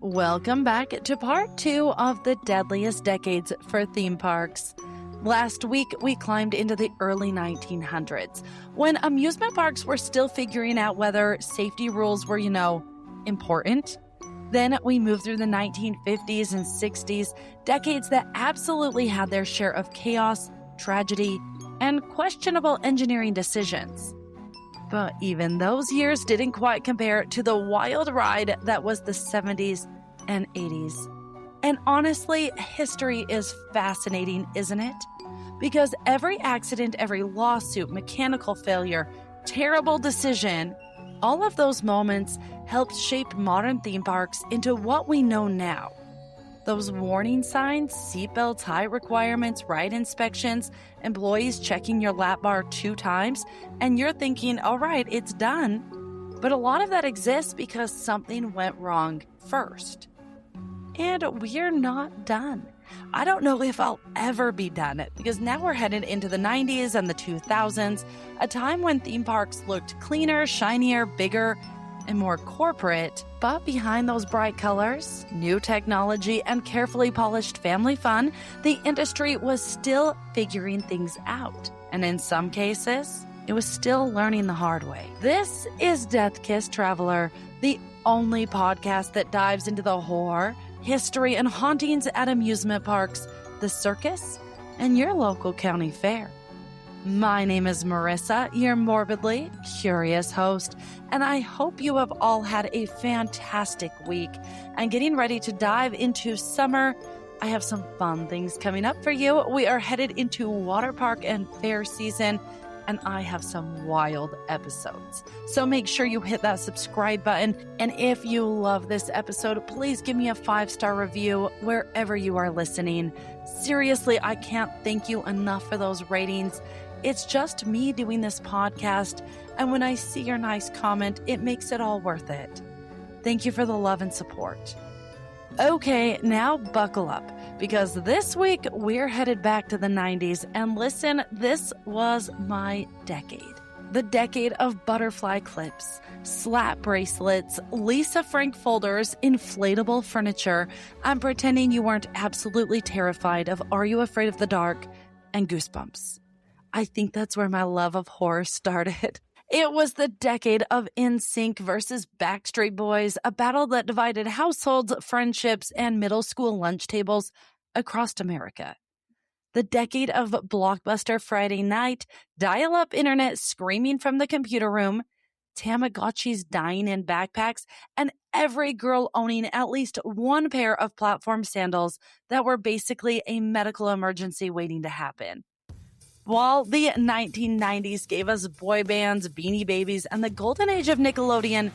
Welcome back to part 2 of the deadliest decades for theme parks. Last week, we climbed into the early 1900s, when amusement parks were still figuring out whether safety rules were, important. Then we moved through the 1950s and 60s, decades that absolutely had their share of chaos, tragedy, and questionable engineering decisions. But even those years didn't quite compare to the wild ride that was the 70s and 80s. And honestly, history is fascinating, isn't it? Because every accident, every lawsuit, mechanical failure, terrible decision, all of those moments helped shape modern theme parks into what we know now. Those warning signs, seatbelts, height requirements, ride inspections, employees checking your lap bar 2 times, and you're thinking, all right, it's done. But a lot of that exists because something went wrong first. And we're not done. I don't know if I'll ever be done, because now we're headed into the 90s and the 2000s, a time when theme parks looked cleaner, shinier, bigger, and more corporate. But behind those bright colors, new technology, and carefully polished family fun, the industry was still figuring things out. And in some cases, it was still learning the hard way. This is Death Kiss Traveler, the only podcast that dives into the horror, history, and hauntings at amusement parks, the circus, and your local county fair. My name is Marissa, your morbidly curious host, and I hope you have all had a fantastic week. And getting ready to dive into summer, I have some fun things coming up for you. We are headed into water park and fair season, and I have some wild episodes. So make sure you hit that subscribe button. And if you love this episode, please give me a 5-star review wherever you are listening. Seriously, I can't thank you enough for those ratings. It's just me doing this podcast, and when I see your nice comment, it makes it all worth it. Thank you for the love and support. Okay, now buckle up, because this week we're headed back to the 90s, and listen, this was my decade. The decade of butterfly clips, slap bracelets, Lisa Frank folders, inflatable furniture, and pretending you weren't absolutely terrified of Are You Afraid of the Dark and Goosebumps. I think that's where my love of horror started. It was the decade of NSYNC versus Backstreet Boys, a battle that divided households, friendships, and middle school lunch tables across America. The decade of Blockbuster Friday night, dial-up internet screaming from the computer room, Tamagotchis dying in backpacks, and every girl owning at least one pair of platform sandals that were basically a medical emergency waiting to happen. While the 1990s gave us boy bands, Beanie Babies, and the golden age of Nickelodeon,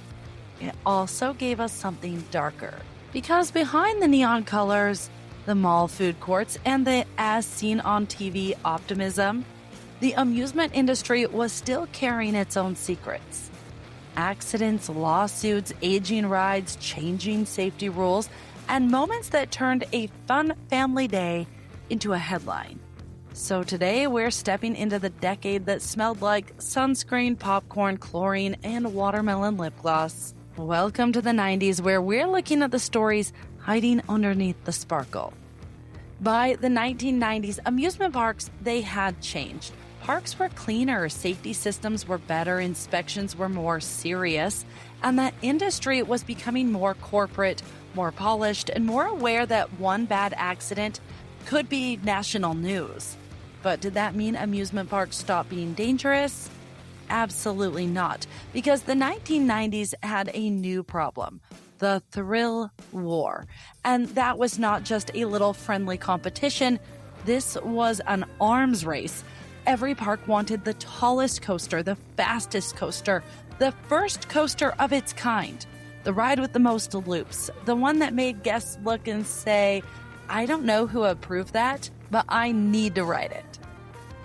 it also gave us something darker. Because behind the neon colors, the mall food courts, and the as-seen-on-TV optimism, the amusement industry was still carrying its own secrets. Accidents, lawsuits, aging rides, changing safety rules, and moments that turned a fun family day into a headline. So today we're stepping into the decade that smelled like sunscreen, popcorn, chlorine, and watermelon lip gloss. Welcome to the 90s, where we're looking at the stories hiding underneath the sparkle. By the 1990s, amusement parks, they had changed. Parks were cleaner, safety systems were better, inspections were more serious, and the industry was becoming more corporate, more polished, and more aware that one bad accident could be national news. But did that mean amusement parks stopped being dangerous? Absolutely not, because the 1990s had a new problem, the thrill war. And that was not just a little friendly competition, this was an arms race. Every park wanted the tallest coaster, the fastest coaster, the first coaster of its kind, the ride with the most loops, the one that made guests look and say, I don't know who approved that, but I need to ride it.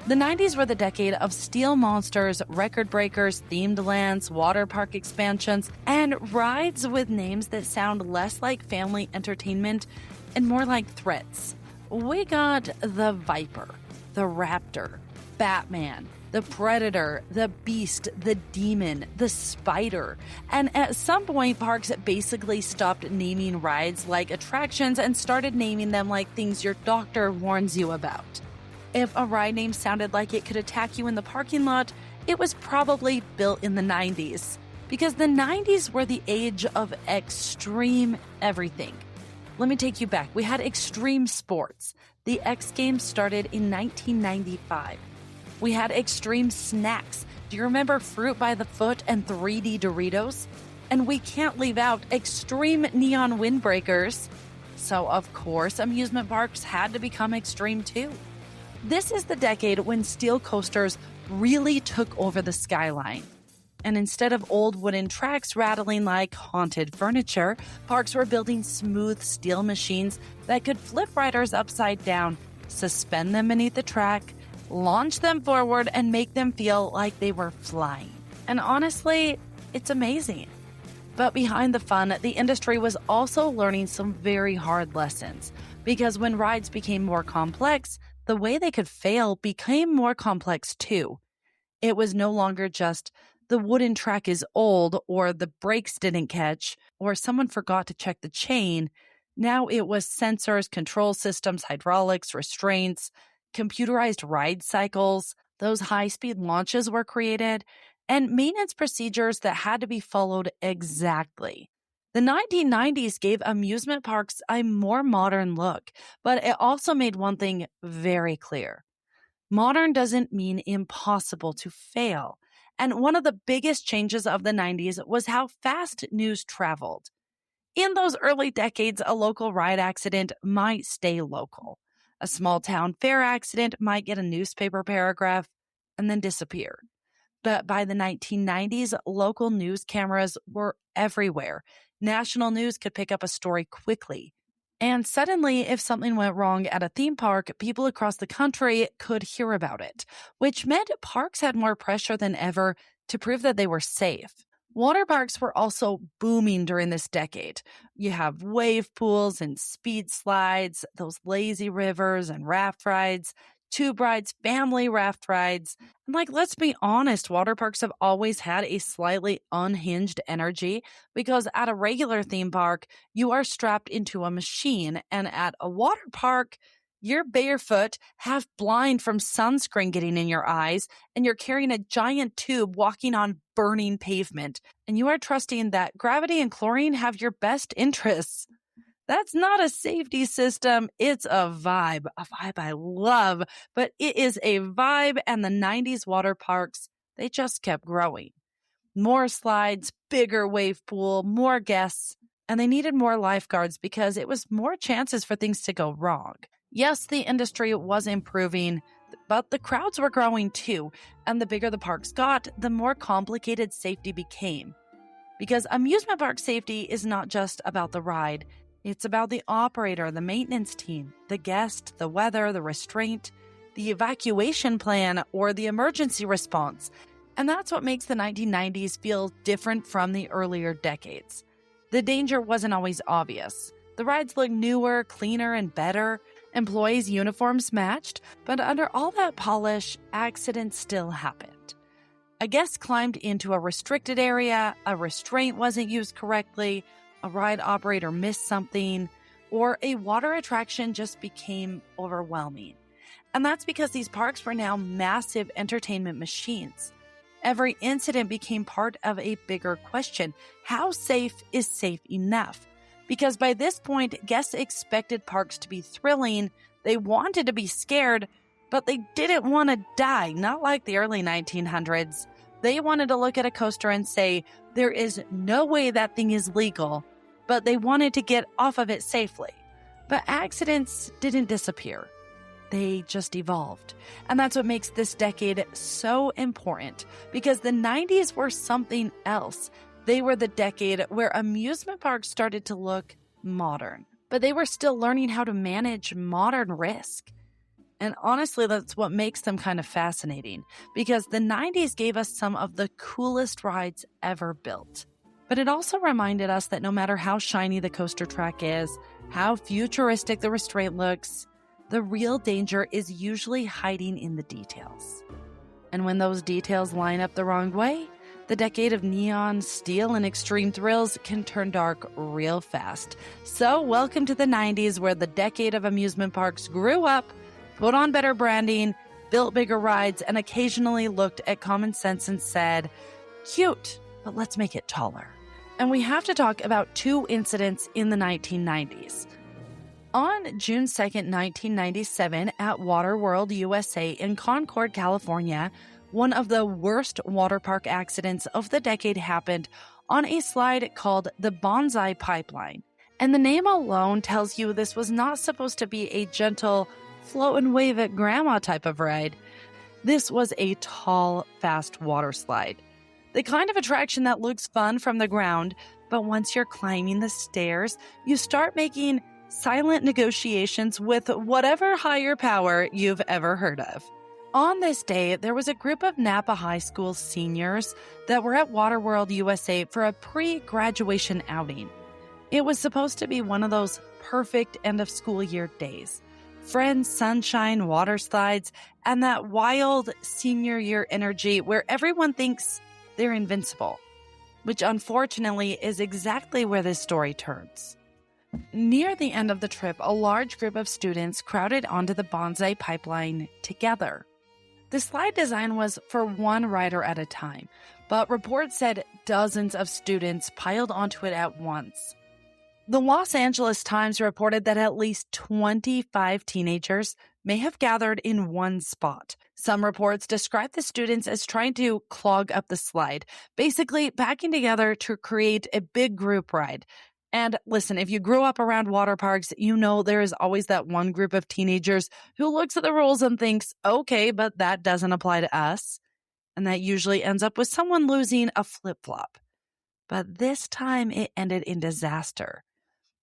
The 90s were the decade of steel monsters, record breakers, themed lands, water park expansions, and rides with names that sound less like family entertainment and more like threats. We got the Viper, the Raptor, Batman, the Predator, the Beast, the Demon, the Spider. And at some point, parks basically stopped naming rides like attractions and started naming them like things your doctor warns you about. If a ride name sounded like it could attack you in the parking lot, it was probably built in the 90s. Because the 90s were the age of extreme everything. Let me take you back. We had extreme sports. The X Games started in 1995. We had extreme snacks. Do you remember fruit by the foot and 3D Doritos? And we can't leave out extreme neon windbreakers. So, of course, amusement parks had to become extreme too. This is the decade when steel coasters really took over the skyline. And instead of old wooden tracks rattling like haunted furniture, parks were building smooth steel machines that could flip riders upside down, suspend them beneath the track, launch them forward, and make them feel like they were flying. And honestly, it's amazing. But behind the fun, the industry was also learning some very hard lessons. Because when rides became more complex, the way they could fail became more complex too. It was no longer just the wooden track is old, or the brakes didn't catch, or someone forgot to check the chain. Now it was sensors, control systems, hydraulics, restraints, computerized ride cycles. Those high-speed launches were created, and maintenance procedures that had to be followed exactly. The 1990s gave amusement parks a more modern look, but it also made one thing very clear. Modern doesn't mean impossible to fail. And one of the biggest changes of the 90s was how fast news traveled. In those early decades, a local ride accident might stay local. A small town fair accident might get a newspaper paragraph and then disappear. But by the 1990s, local news cameras were everywhere. National news could pick up a story quickly. And suddenly, if something went wrong at a theme park, people across the country could hear about it, which meant parks had more pressure than ever to prove that they were safe. Water parks were also booming during this decade. You have wave pools and speed slides, those lazy rivers and raft rides, tube rides, family raft rides. And let's be honest, water parks have always had a slightly unhinged energy because at a regular theme park, you are strapped into a machine. And at a water park, you're barefoot, half blind from sunscreen getting in your eyes, and you're carrying a giant tube walking on burning pavement. And you are trusting that gravity and chlorine have your best interests. That's not a safety system. It's a vibe I love, but it is a vibe, and the 90s water parks, they just kept growing. More slides, bigger wave pool, more guests, and they needed more lifeguards because it was more chances for things to go wrong. Yes, the industry was improving, but the crowds were growing too, and the bigger the parks got, the more complicated safety became. Because amusement park safety is not just about the ride. It's about the operator, the maintenance team, the guest, the weather, the restraint, the evacuation plan, or the emergency response. And that's what makes the 1990s feel different from the earlier decades. The danger wasn't always obvious. The rides looked newer, cleaner, and better. Employees' uniforms matched, but under all that polish, accidents still happened. A guest climbed into a restricted area, a restraint wasn't used correctly, a ride operator missed something, or a water attraction just became overwhelming. And that's because these parks were now massive entertainment machines. Every incident became part of a bigger question. How safe is safe enough? Because by this point, guests expected parks to be thrilling, they wanted to be scared, but they didn't want to die, not like the early 1900s. They wanted to look at a coaster and say, there is no way that thing is legal, but they wanted to get off of it safely. But accidents didn't disappear. They just evolved. And that's what makes this decade so important, because the 90s were something else. They were the decade where amusement parks started to look modern, but they were still learning how to manage modern risk. And honestly, that's what makes them kind of fascinating, because the 90s gave us some of the coolest rides ever built. But it also reminded us that no matter how shiny the coaster track is, how futuristic the restraint looks, the real danger is usually hiding in the details. And when those details line up the wrong way, the decade of neon, steel, and extreme thrills can turn dark real fast. So welcome to the 90s, where the decade of amusement parks grew up, put on better branding, built bigger rides, and occasionally looked at common sense and said, cute, but let's make it taller. And we have to talk about two incidents in the 1990s. On June 2nd, 1997, at Waterworld USA in Concord, California, one of the worst water park accidents of the decade happened on a slide called the Bonsai Pipeline. And the name alone tells you this was not supposed to be a gentle float and wave at grandma type of ride. This was a tall, fast water slide. The kind of attraction that looks fun from the ground, but once you're climbing the stairs, you start making silent negotiations with whatever higher power you've ever heard of. On this day, there was a group of Napa High School seniors that were at Waterworld USA for a pre-graduation outing. It was supposed to be one of those perfect end-of-school-year days. Friends, sunshine, water slides, and that wild senior year energy where everyone thinks they're invincible, which unfortunately is exactly where this story turns. Near the end of the trip, a large group of students crowded onto the Bonsai Pipeline together. The slide design was for one rider at a time, but reports said dozens of students piled onto it at once. The Los Angeles Times reported that at least 25 teenagers may have gathered in one spot. Some reports describe the students as trying to clog up the slide, basically packing together to create a big group ride. And listen, if you grew up around water parks, you know there is always that one group of teenagers who looks at the rules and thinks, okay, but that doesn't apply to us. And that usually ends up with someone losing a flip-flop. But this time it ended in disaster.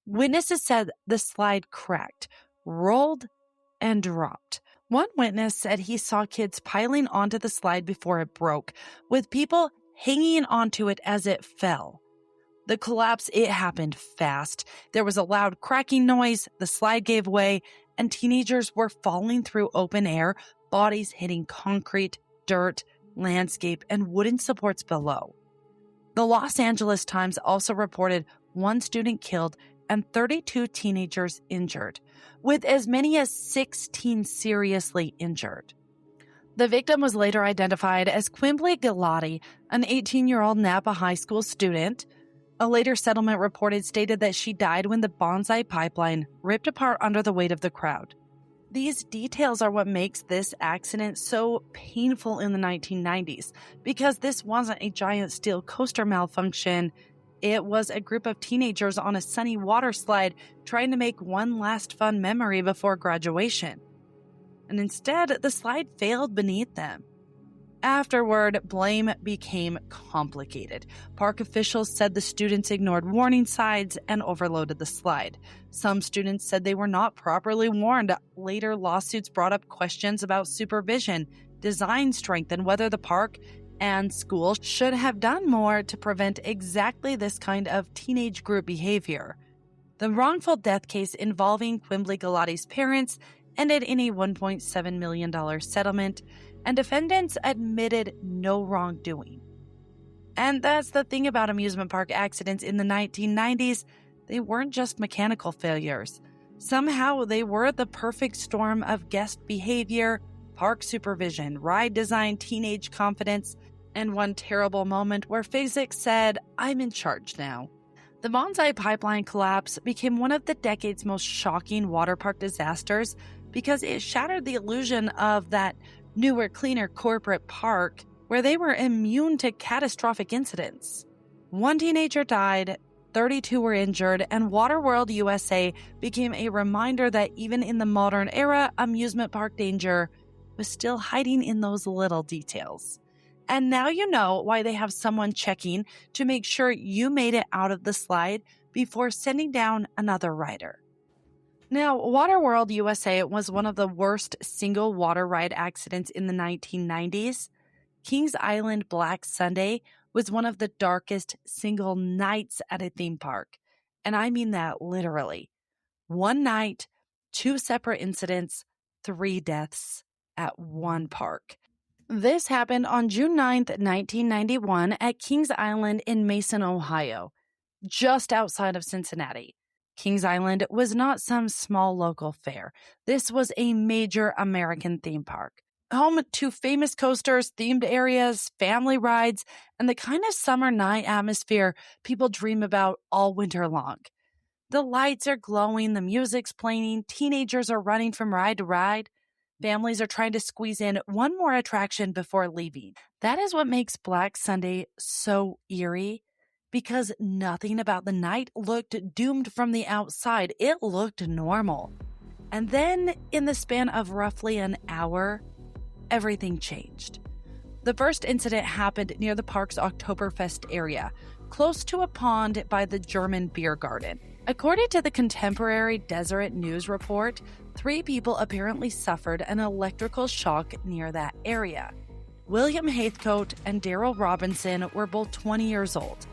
Witnesses said the slide cracked, rolled, and dropped. One witness said he saw kids piling onto the slide before it broke, with people hanging onto it as it fell. The collapse, it happened fast. There was a loud cracking noise, the slide gave way, and teenagers were falling through open air, bodies hitting concrete, dirt, landscape, and wooden supports below. The Los Angeles Times also reported one student killed and 32 teenagers injured, with as many as 16 seriously injured. The victim was later identified as Quimbley Galati, an 18-year-old Napa High School student. A later settlement reported stated that she died when the Bonsai Pipeline ripped apart under the weight of the crowd. These details are what makes this accident so painful in the 1990s, because this wasn't a giant steel coaster malfunction. It was a group of teenagers on a sunny water slide trying to make one last fun memory before graduation. And instead, the slide failed beneath them. Afterward, blame became complicated. Park officials said the students ignored warning signs and overloaded the slide. Some students said they were not properly warned. Later, lawsuits brought up questions about supervision, design strength, and whether the park and school should have done more to prevent exactly this kind of teenage group behavior. The wrongful death case involving Quimbley Galati's parents ended in a $1.7 million settlement, and defendants admitted no wrongdoing. And that's the thing about amusement park accidents in the 1990s. They weren't just mechanical failures. Somehow they were the perfect storm of guest behavior, park supervision, ride design, teenage confidence, and one terrible moment where physics said, I'm in charge now. The Bonsai Pipeline collapse became one of the decade's most shocking water park disasters because it shattered the illusion of that newer, cleaner corporate park where they were immune to catastrophic incidents. One teenager died, 32 were injured, and Waterworld USA became a reminder that even in the modern era, amusement park danger was still hiding in those little details. And now you know why they have someone checking to make sure you made it out of the slide before sending down another rider. Now, Waterworld USA was one of the worst single water ride accidents in the 1990s. Kings Island Black Sunday was one of the darkest single nights at a theme park. And I mean that literally. One night, 2 separate incidents, 3 deaths at one park. This happened on June 9th, 1991 at Kings Island in Mason, Ohio, just outside of Cincinnati. Kings Island was not some small local fair. This was a major American theme park, home to famous coasters, themed areas, family rides, and the kind of summer night atmosphere people dream about all winter long. The lights are glowing, the music's playing, teenagers are running from ride to ride. Families are trying to squeeze in one more attraction before leaving. That is what makes Black Sunday so eerie, because nothing about the night looked doomed from the outside. It looked normal. And then, in the span of roughly an hour, everything changed. The first incident happened near the park's Oktoberfest area, close to a pond by the German beer garden. According to the contemporary Deseret News report, 3 people apparently suffered an electrical shock near that area. William Heathcote and Daryl Robinson were both 20 years old,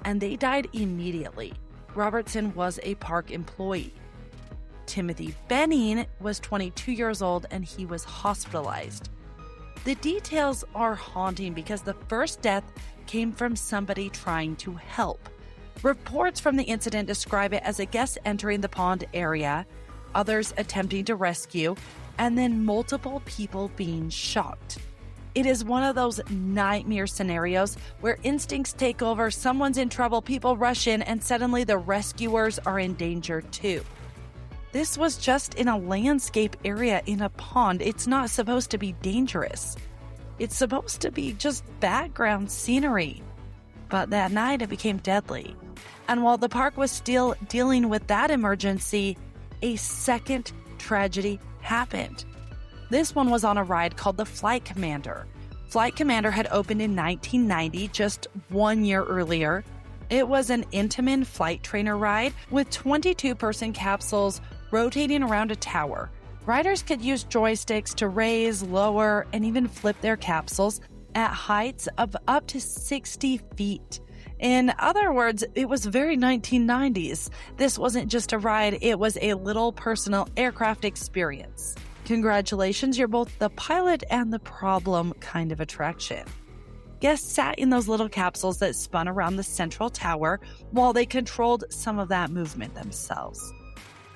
and they died immediately. Robertson was a park employee. Timothy Benning was 22 years old, and he was hospitalized. The details are haunting because the first death came from somebody trying to help. Reports from the incident describe it as a guest entering the pond area, others attempting to rescue, and then multiple people being shocked. It is one of those nightmare scenarios where instincts take over, someone's in trouble, people rush in, and suddenly the rescuers are in danger too. This was just in a landscape area in a pond. It's not supposed to be dangerous. It's supposed to be just background scenery. But that night it became deadly. And while the park was still dealing with that emergency, a second tragedy happened. This one was on a ride called the Flight Commander. Flight Commander had opened in 1990, just 1 year earlier. It was an Intamin flight trainer ride with 22-person capsules rotating around a tower. Riders could use joysticks to raise, lower, and even flip their capsules at heights of up to 60 feet. In other words, it was very 1990s. This wasn't just a ride, it was a little personal aircraft experience. Congratulations, you're both the pilot and the problem kind of attraction. Guests sat in those little capsules that spun around the central tower while they controlled some of that movement themselves.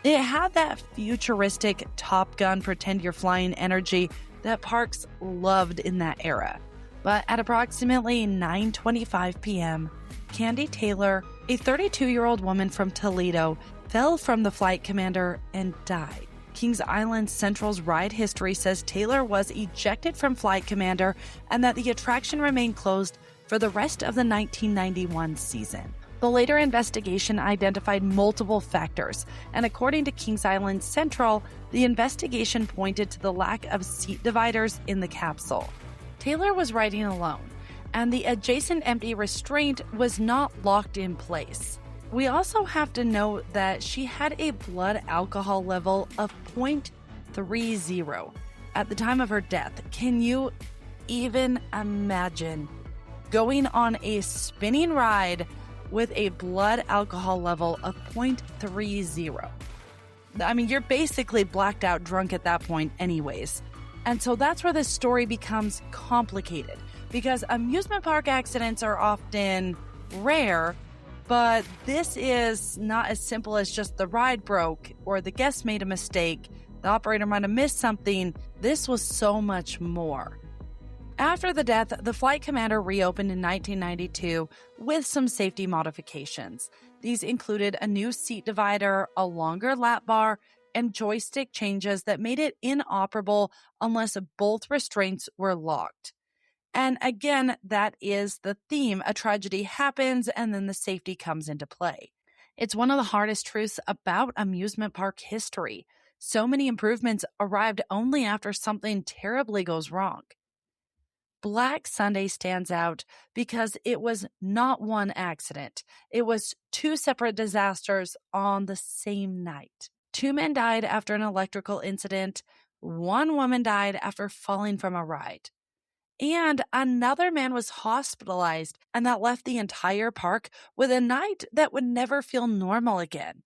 It had that futuristic Top Gun pretend you're flying energy that parks loved in that era. But at approximately 9:25 p.m., Candy Taylor, a 32-year-old woman from Toledo, fell from the Flight Commander and died. Kings Island Central's ride history says Taylor was ejected from Flight Commander and that the attraction remained closed for the rest of the 1991 season. The later investigation identified multiple factors, and according to Kings Island Central, the investigation pointed to the lack of seat dividers in the capsule. Taylor was riding alone, and the adjacent empty restraint was not locked in place. We also have to note that she had a blood alcohol level of 0.30 at the time of her death. Can you even imagine going on a spinning ride with a blood alcohol level of 0.30? I mean, you're basically blacked out drunk at that point anyways. And so that's where this story becomes complicated, because amusement park accidents are often rare, but this is not as simple as just the ride broke or the guest made a mistake, the operator might have missed something. This was so much more. After the death, the Flight Commander reopened in 1992 with some safety modifications. These included a new seat divider, a longer lap bar, and joystick changes that made it inoperable unless both restraints were locked. And again, that is the theme. A tragedy happens and then the safety comes into play. It's one of the hardest truths about amusement park history. So many improvements arrived only after something terribly goes wrong. Black Sunday stands out because it was not one accident. It was 2 separate disasters on the same night. 2 men died after an electrical incident. 1 woman died after falling from a ride. And another man was hospitalized, and that left the entire park with a night that would never feel normal again.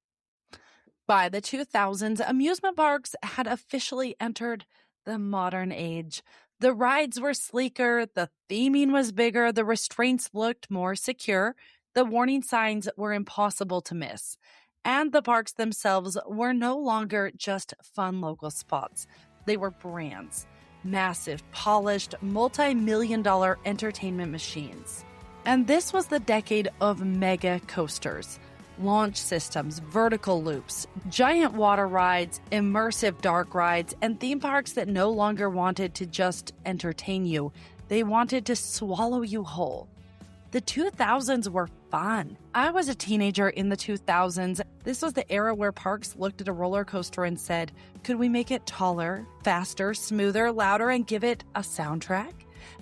By the 2000s, amusement parks had officially entered the modern age. The rides were sleeker, the theming was bigger, the restraints looked more secure, the warning signs were impossible to miss. And the parks themselves were no longer just fun local spots. They were brands, massive, polished, multi-million-dollar entertainment machines. And this was the decade of mega coasters. Launch systems, vertical loops, giant water rides, immersive dark rides, and theme parks that no longer wanted to just entertain you. They wanted to swallow you whole. The 2000s were fun. I was a teenager in the 2000s. This was the era where parks looked at a roller coaster and said, could we make it taller, faster, smoother, louder, and give it a soundtrack?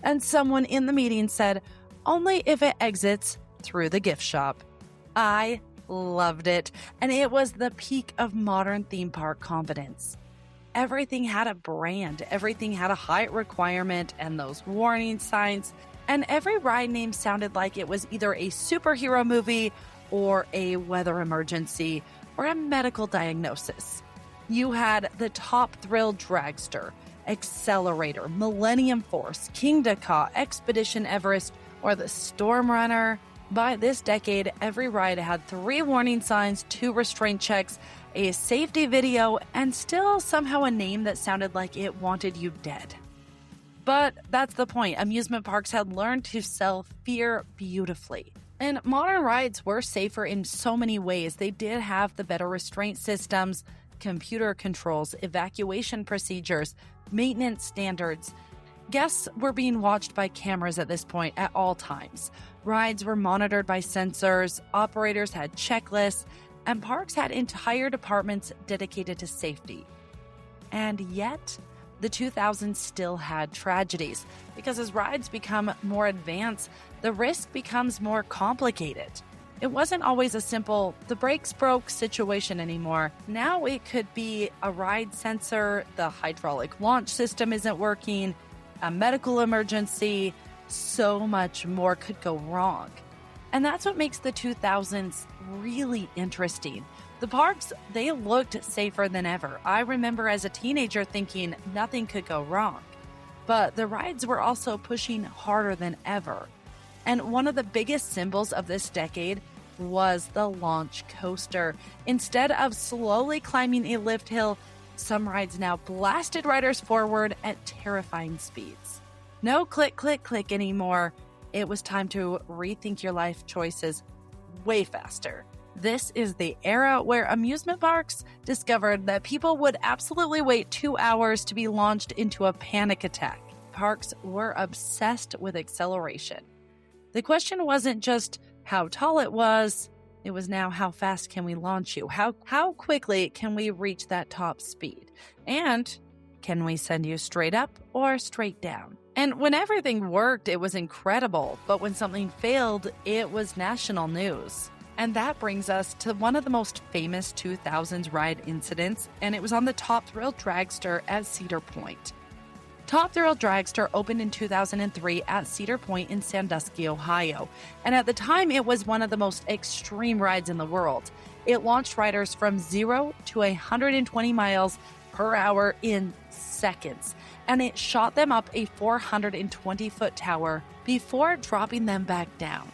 And someone in the meeting said, only if it exits through the gift shop. I loved it, and it was the peak of modern theme park confidence. Everything had a brand, everything had a height requirement and those warning signs, and every ride name sounded like it was either a superhero movie or a weather emergency or a medical diagnosis. You had the Top Thrill Dragster, Accelerator, Millennium Force, King Dakar, Expedition Everest, or the Storm Runner. By this decade, every ride had 3 warning signs, 2 restraint checks, a safety video, and still somehow a name that sounded like it wanted you dead. But that's the point. Amusement parks had learned to sell fear beautifully. And modern rides were safer in so many ways. They did have the better restraint systems, computer controls, evacuation procedures, maintenance standards. Guests were being watched by cameras at this point at all times. Rides were monitored by sensors, operators had checklists, and parks had entire departments dedicated to safety. And yet, the 2000s still had tragedies, because as rides become more advanced, the risk becomes more complicated. It wasn't always a simple, the brakes broke situation anymore. Now it could be a ride sensor, the hydraulic launch system isn't working, a medical emergency, so much more could go wrong. And that's what makes the 2000s really interesting. The parks, they looked safer than ever. I remember as a teenager thinking nothing could go wrong. But the rides were also pushing harder than ever. And one of the biggest symbols of this decade was the launch coaster. Instead of slowly climbing a lift hill, some rides now blasted riders forward at terrifying speeds. No click, click, click anymore. It was time to rethink your life choices way faster. This is the era where amusement parks discovered that people would absolutely wait 2 hours to be launched into a panic attack. Parks were obsessed with acceleration. The question wasn't just how tall it was now how fast can we launch you? How quickly can we reach that top speed? And can we send you straight up or straight down? And when everything worked, it was incredible. But when something failed, it was national news. And that brings us to one of the most famous 2000s ride incidents, and it was on the Top Thrill Dragster at Cedar Point. Top Thrill Dragster opened in 2003 at Cedar Point in Sandusky, Ohio. And at the time, it was one of the most extreme rides in the world. It launched riders from 0 to 120 miles per hour in seconds. And it shot them up a 420-foot tower before dropping them back down.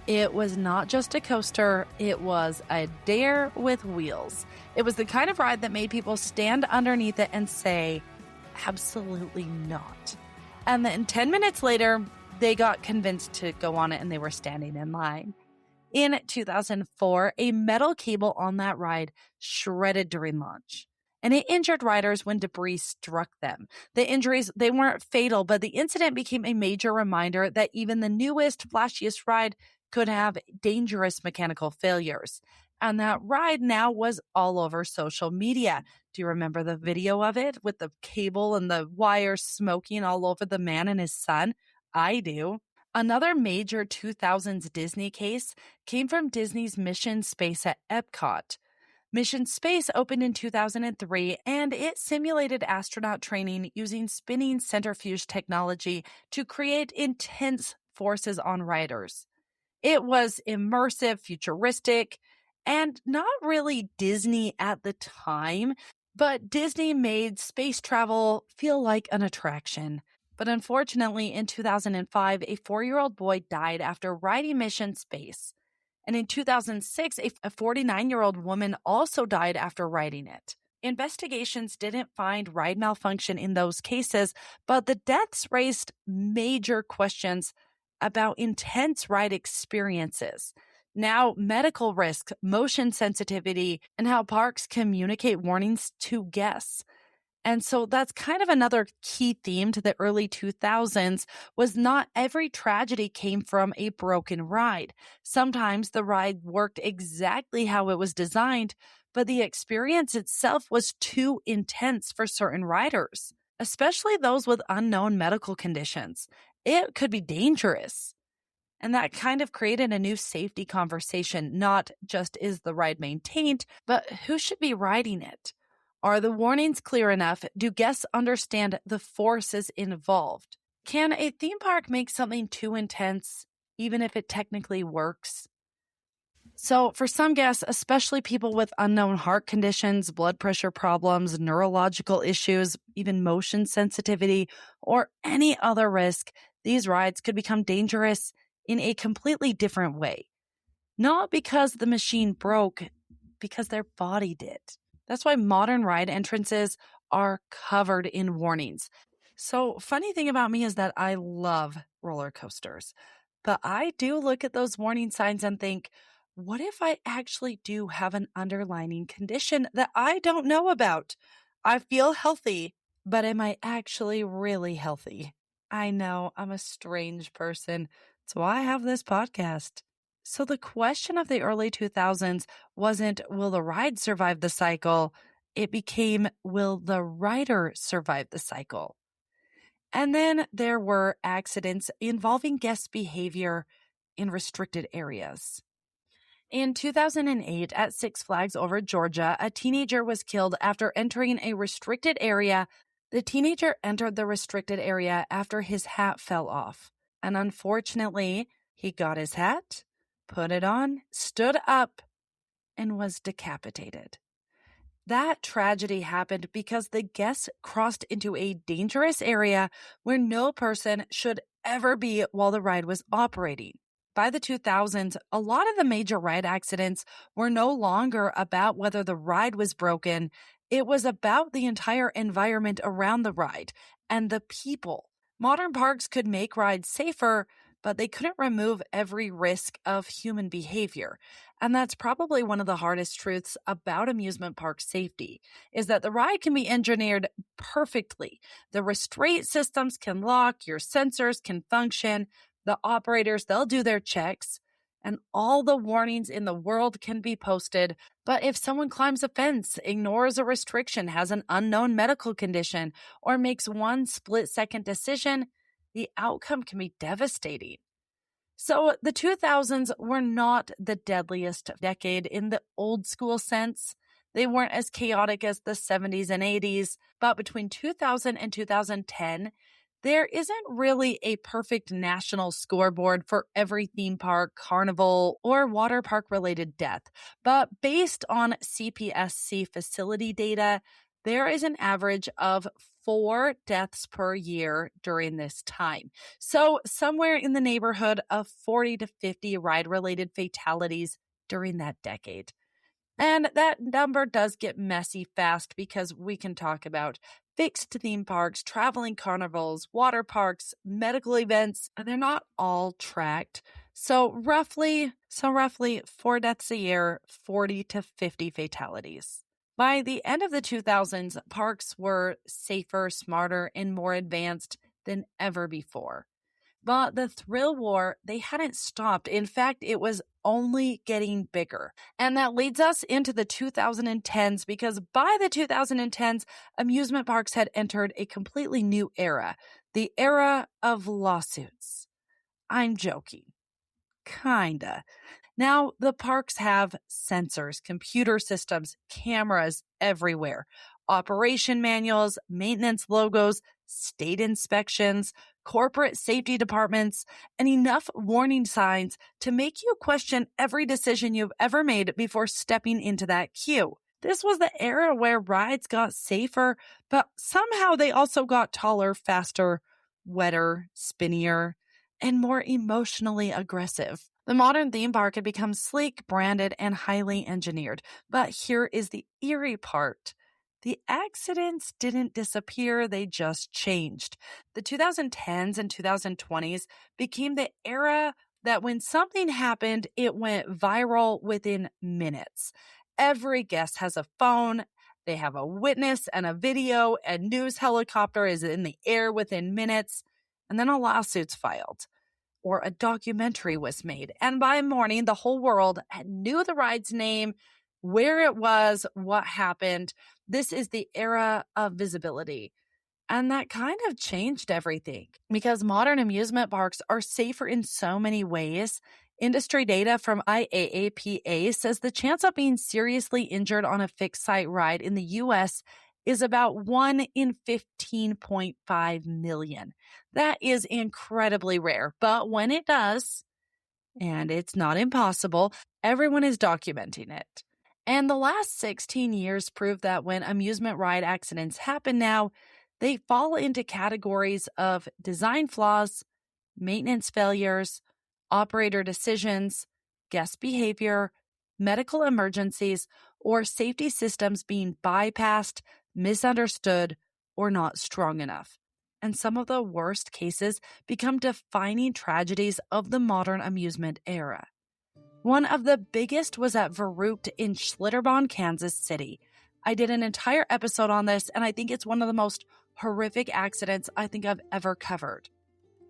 It was not just a coaster, it was a dare with wheels. It was the kind of ride that made people stand underneath it and say, absolutely not. And then 10 minutes later, they got convinced to go on it and they were standing in line. In 2004, a metal cable on that ride shredded during launch. And it injured riders when debris struck them. The injuries, they weren't fatal, but the incident became a major reminder that even the newest, flashiest ride could have dangerous mechanical failures. And that ride now was all over social media. Do you remember the video of it with the cable and the wires smoking all over the man and his son? I do. Another major 2000s Disney case came from Disney's Mission Space at Epcot. Mission Space opened in 2003, and it simulated astronaut training using spinning centrifuge technology to create intense forces on riders. It was immersive, futuristic, And not really Disney at the time, but Disney made space travel feel like an attraction. But unfortunately, in 2005, a 4-year-old boy died after riding Mission Space. And in 2006, a 49-year-old woman also died after riding it. Investigations didn't find ride malfunction in those cases, but the deaths raised major questions about intense ride experiences. Now, medical risk, motion sensitivity, and how parks communicate warnings to guests. And so that's kind of another key theme to the early 2000s was not every tragedy came from a broken ride. Sometimes the ride worked exactly how it was designed, but the experience itself was too intense for certain riders, especially those with unknown medical conditions. It could be dangerous. And that kind of created a new safety conversation, not just is the ride maintained, but who should be riding it? Are the warnings clear enough? Do guests understand the forces involved? Can a theme park make something too intense, even if it technically works? So, for some guests, especially people with unknown heart conditions, blood pressure problems, neurological issues, even motion sensitivity, or any other risk, these rides could become dangerous in a completely different way. Not because the machine broke, because their body did. That's why modern ride entrances are covered in warnings. So, funny thing about me is that I love roller coasters, but I do look at those warning signs and think, what if I actually do have an underlying condition that I don't know about? I feel healthy, but am I actually really healthy? I know I'm a strange person. That's why I have this podcast. So the question of the early 2000s wasn't, will the ride survive the cycle? It became, will the rider survive the cycle? And then there were accidents involving guest behavior in restricted areas. In 2008, at Six Flags Over Georgia, a teenager was killed after entering a restricted area. The teenager entered the restricted area after his hat fell off. And unfortunately, he got his hat, put it on, stood up, and was decapitated. That tragedy happened because the guests crossed into a dangerous area where no person should ever be while the ride was operating. By the 2000s, a lot of the major ride accidents were no longer about whether the ride was broken. It was about the entire environment around the ride and the people. Modern parks could make rides safer, but they couldn't remove every risk of human behavior. And that's probably one of the hardest truths about amusement park safety, is that the ride can be engineered perfectly. The restraint systems can lock, your sensors can function, the operators, they'll do their checks, and all the warnings in the world can be posted. But if someone climbs a fence, ignores a restriction, has an unknown medical condition, or makes one split-second decision, the outcome can be devastating. So the 2000s were not the deadliest decade in the old school sense. They weren't as chaotic as the 70s and 80s, but between 2000 and 2010, there isn't really a perfect national scoreboard for every theme park, carnival, or water park related death. But based on CPSC facility data, there is an average of 4 deaths per year during this time. So somewhere in the neighborhood of 40 to 50 ride-related fatalities during that decade. And that number does get messy fast because we can talk about fixed theme parks, traveling carnivals, water parks, medical events, and they're not all tracked. So roughly 4 deaths a year, 40 to 50 fatalities. By the end of the 2000s, parks were safer, smarter, and more advanced than ever before. But the thrill war, they hadn't stopped. In fact, it was only getting bigger. And that leads us into the 2010s because by the 2010s, amusement parks had entered a completely new era, the era of lawsuits. I'm joking. Kinda. Now, the parks have sensors, computer systems, cameras everywhere, operation manuals, maintenance logos, state inspections, corporate safety departments, and enough warning signs to make you question every decision you've ever made before stepping into that queue. This was the era where rides got safer, but somehow they also got taller, faster, wetter, spinnier, and more emotionally aggressive. The modern theme park had become sleek, branded, and highly engineered. But here is the eerie part. The accidents didn't disappear, they just changed. The 2010s and 2020s became the era that when something happened, it went viral within minutes. Every guest has a phone, they have a witness and a video, a news helicopter is in the air within minutes, and then a lawsuit's filed or a documentary was made. And by morning, the whole world knew the ride's name, where it was, what happened. This is the era of visibility. And that kind of changed everything because modern amusement parks are safer in so many ways. Industry data from IAAPA says the chance of being seriously injured on a fixed site ride in the U.S. is about 1 in 15.5 million. That is incredibly rare, but when it does, and it's not impossible, everyone is documenting it. And the last 16 years prove that when amusement ride accidents happen now, they fall into categories of design flaws, maintenance failures, operator decisions, guest behavior, medical emergencies, or safety systems being bypassed, misunderstood, or not strong enough. And some of the worst cases become defining tragedies of the modern amusement era. One of the biggest was at Varruckt in Schlitterbahn, Kansas City. I did an entire episode on this, and I think it's one of the most horrific accidents I think I've ever covered.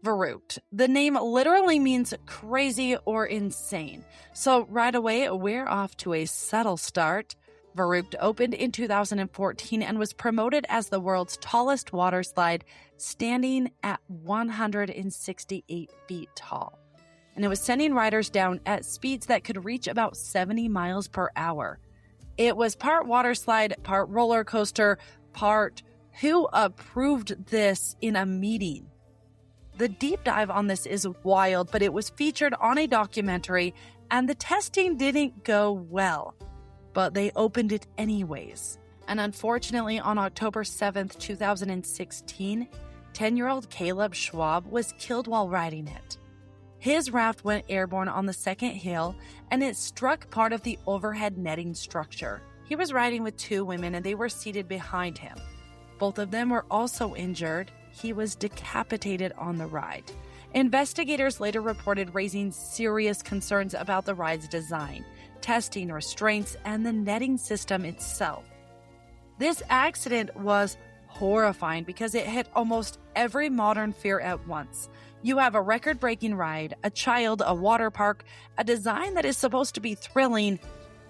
Varruckt. The name literally means crazy or insane. So right away, we're off to a subtle start. Varruckt opened in 2014 and was promoted as the world's tallest water slide, standing at 168 feet tall. And it was sending riders down at speeds that could reach about 70 miles per hour. It was part water slide, part roller coaster, part who approved this in a meeting. The deep dive on this is wild, but it was featured on a documentary, and the testing didn't go well. But they opened it anyways. And unfortunately, on October 7th, 2016, 10-year-old Caleb Schwab was killed while riding it. His raft went airborne on the second hill, and it struck part of the overhead netting structure. He was riding with two women, and they were seated behind him. Both of them were also injured. He was decapitated on the ride. Investigators later reported raising serious concerns about the ride's design, testing restraints, and the netting system itself. This accident was horrifying because it hit almost every modern fear at once. You have a record-breaking ride, a child, a water park, a design that is supposed to be thrilling,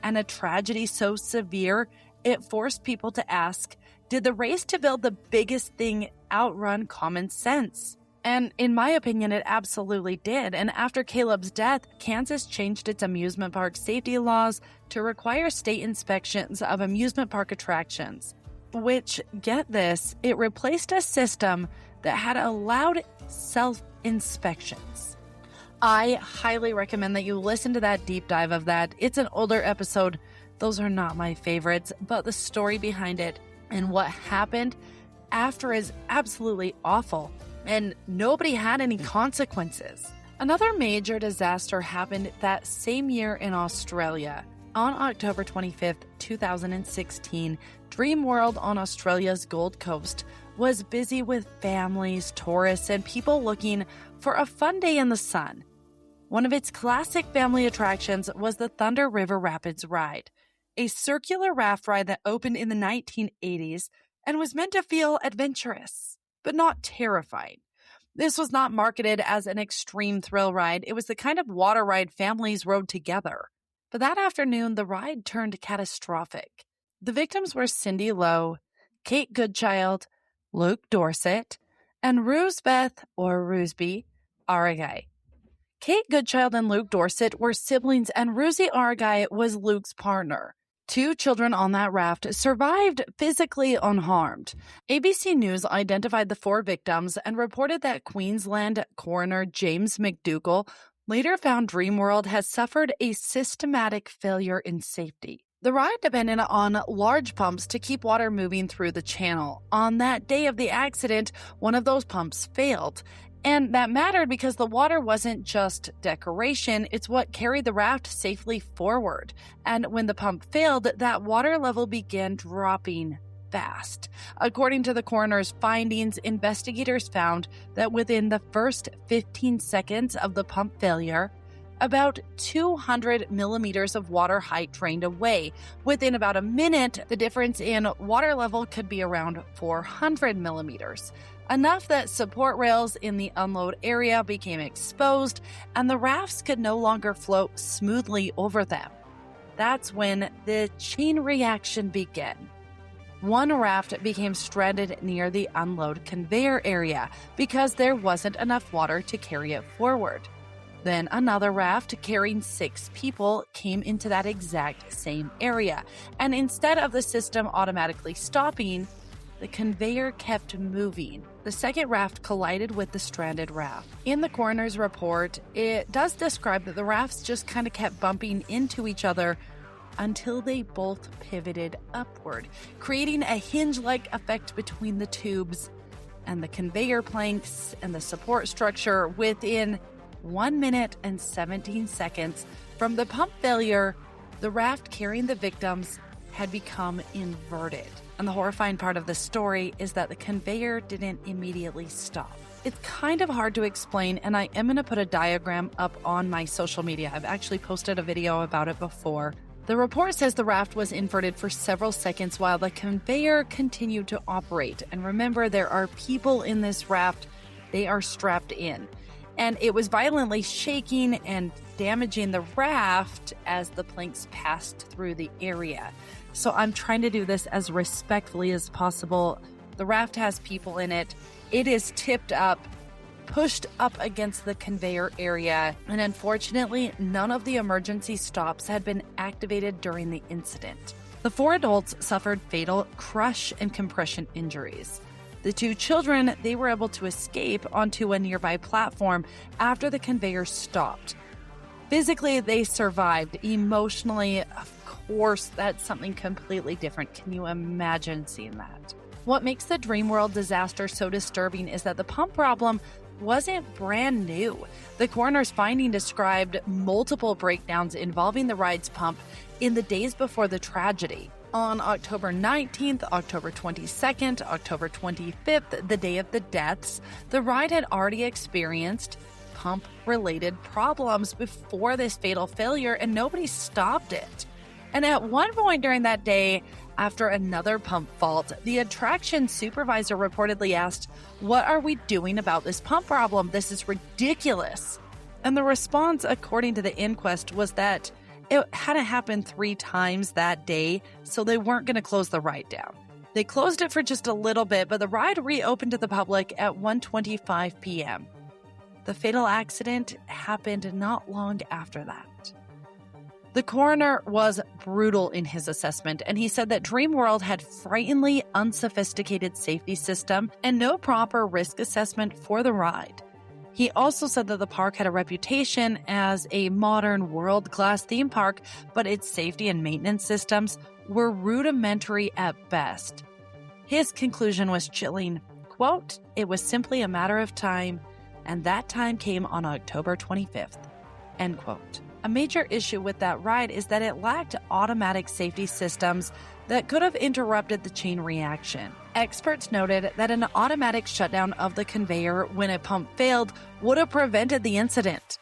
and a tragedy so severe it forced people to ask, did the race to build the biggest thing outrun common sense? And in my opinion, it absolutely did. And after Caleb's death, Kansas changed its amusement park safety laws to require state inspections of amusement park attractions, which, get this, it replaced a system that had allowed self-inspections. I highly recommend that you listen to that deep dive of that. It's an older episode. Those are not my favorites, but the story behind it and what happened after is absolutely awful, and nobody had any consequences. Another major disaster happened that same year in Australia. On October 25th, 2016, Dreamworld on Australia's Gold Coast was busy with families, tourists, and people looking for a fun day in the sun. One of its classic family attractions was the Thunder River Rapids ride, a circular raft ride that opened in the 1980s and was meant to feel adventurous, but not terrifying. This was not marketed as an extreme thrill ride. It was the kind of water ride families rode together. But that afternoon, the ride turned catastrophic. The victims were Cindy Lowe, Kate Goodchild, Luke Dorset, and Rusbeth, or Rusby, Aragai. Kate Goodchild and Luke Dorset were siblings, and Rusie Aragai was Luke's partner. 2 children on that raft survived physically unharmed. ABC News identified the 4 victims and reported that Queensland coroner James McDougall later found Dreamworld has suffered a systematic failure in safety. The ride depended on large pumps to keep water moving through the channel. On that day of the accident, one of those pumps failed. And that mattered because the water wasn't just decoration, it's what carried the raft safely forward. And when the pump failed, that water level began dropping fast. According to the coroner's findings, investigators found that within the first 15 seconds of the pump failure, about 200 millimeters of water height drained away. Within about a minute, the difference in water level could be around 400 millimeters. Enough that support rails in the unload area became exposed and the rafts could no longer float smoothly over them. That's when the chain reaction began. One raft became stranded near the unload conveyor area because there wasn't enough water to carry it forward. Then another raft carrying 6 people came into that exact same area, and instead of the system automatically stopping, the conveyor kept moving. The second raft collided with the stranded raft. In the coroner's report, it does describe that the rafts just kind of kept bumping into each other until they both pivoted upward, creating a hinge-like effect between the tubes and the conveyor planks and the support structure. Within 1 minute and 17 seconds from the pump failure, the raft carrying the victims had become inverted. And the horrifying part of the story is that the conveyor didn't immediately stop. It's kind of hard to explain, and I am going to put a diagram up on my social media. I've actually posted a video about it before. The report says the raft was inverted for several seconds while the conveyor continued to operate. And remember, there are people in this raft. They are strapped in. And it was violently shaking and damaging the raft as the planks passed through the area. So I'm trying to do this as respectfully as possible. The raft has people in it. It is tipped up, pushed up against the conveyor area, and unfortunately, none of the emergency stops had been activated during the incident. The 4 adults suffered fatal crush and compression injuries. The 2 children, they were able to escape onto a nearby platform after the conveyor stopped. Physically, they survived. Emotionally, of course, that's something completely different. Can you imagine seeing that? What makes the Dreamworld disaster so disturbing is that the pump problem wasn't brand new. The coroner's finding described multiple breakdowns involving the ride's pump in the days before the tragedy. On October 19th, October 22nd, October 25th, the day of the deaths, the ride had already experienced pump-related problems before this fatal failure, and nobody stopped it. And at one point during that day, after another pump fault, the attraction supervisor reportedly asked, "What are we doing about this pump problem? This is ridiculous." And the response, according to the inquest, was that it hadn't happened 3 times that day, so they weren't going to close the ride down. They closed it for just a little bit, but the ride reopened to the public at 1:25 p.m. The fatal accident happened not long after that. The coroner was brutal in his assessment, and he said that Dreamworld had frighteningly unsophisticated safety system and no proper risk assessment for the ride. He also said that the park had a reputation as a modern world-class theme park, but its safety and maintenance systems were rudimentary at best. His conclusion was chilling. Quote, "It was simply a matter of time, and that time came on October 25th. End quote. A major issue with that ride is that it lacked automatic safety systems that could have interrupted the chain reaction. Experts noted that an automatic shutdown of the conveyor when a pump failed would have prevented the incident.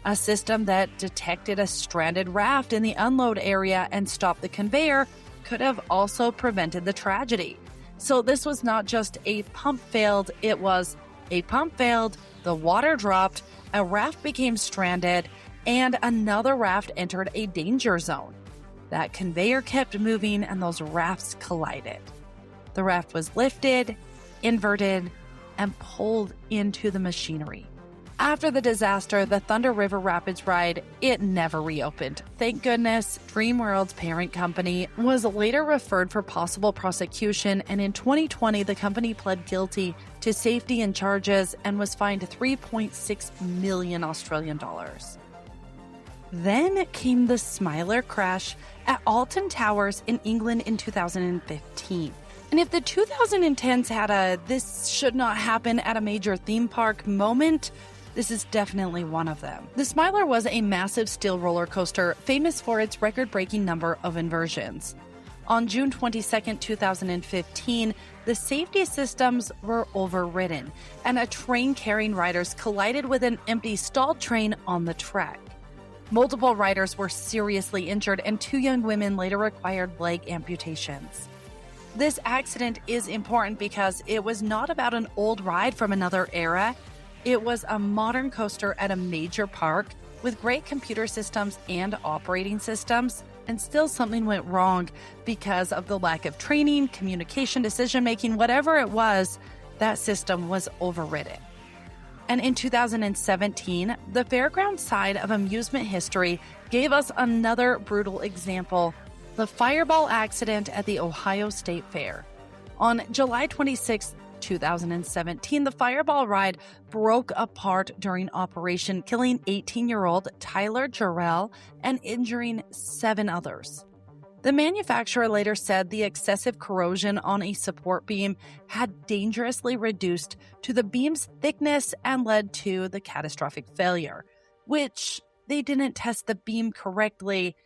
A system that detected a stranded raft in the unload area and stopped the conveyor could have also prevented the tragedy. So this was not just a pump failed, it was a pump failed, the water dropped, a raft became stranded, and another raft entered a danger zone. That conveyor kept moving and those rafts collided. The raft was lifted, inverted, and pulled into the machinery. After the disaster, the Thunder River Rapids ride, it never reopened. Thank goodness. Dreamworld's parent company was later referred for possible prosecution, and in 2020, the company pled guilty to safety and charges and was fined 3.6 million Australian dollars. Then came the Smiler crash at Alton Towers in England in 2015. And if the 2010s had a "this should not happen at a major theme park" moment, this is definitely one of them. The Smiler was a massive steel roller coaster famous for its record-breaking number of inversions. On June 22, 2015, the safety systems were overridden, and a train carrying riders collided with an empty stalled train on the track. Multiple riders were seriously injured, and 2 young women later required leg amputations. This accident is important because it was not about an old ride from another era. It was a modern coaster at a major park with great computer systems and operating systems, and still something went wrong because of the lack of training, communication, decision-making, whatever it was, that system was overridden. And in 2017, the fairground side of amusement history gave us another brutal example: the fireball accident at the Ohio State Fair. On July 26, 2017, the fireball ride broke apart during operation, killing 18-year-old Tyler Jarrell and injuring 7 others. The manufacturer later said the excessive corrosion on a support beam had dangerously reduced to the beam's thickness and led to the catastrophic failure, which they didn't test the beam correctly.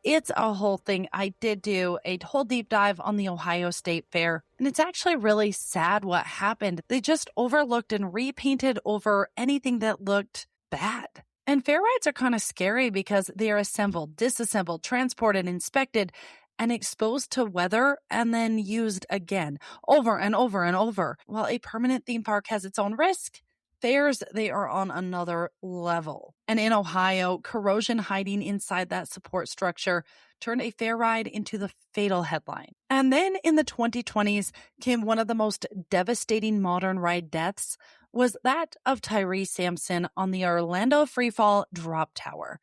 It's a whole thing. I did do a whole deep dive on the Ohio State Fair, and it's actually really sad what happened. They just overlooked and repainted over anything that looked bad. And fair rides are kind of scary because they are assembled, disassembled, transported, inspected, and exposed to weather and then used again over and over and over. While a permanent theme park has its own risk, fairs, they are on another level. And in Ohio, corrosion hiding inside that support structure turned a fair ride into the fatal headline. And then in the 2020s came one of the most devastating modern ride deaths, was that of Tyree Sampson on the Orlando Freefall Drop Tower.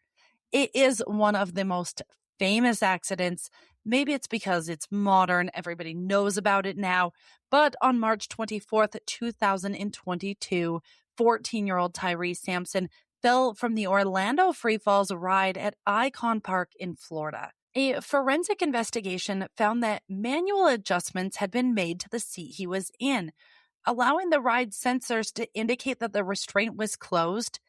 It is one of the most famous accidents. Maybe it's because it's modern, everybody knows about it now, but on March 24th, 2022, 14-year-old Tyree Sampson fell from the Orlando Freefalls ride at Icon Park in Florida. A forensic investigation found that manual adjustments had been made to the seat he was in, allowing the ride sensors to indicate that the restraint was closed,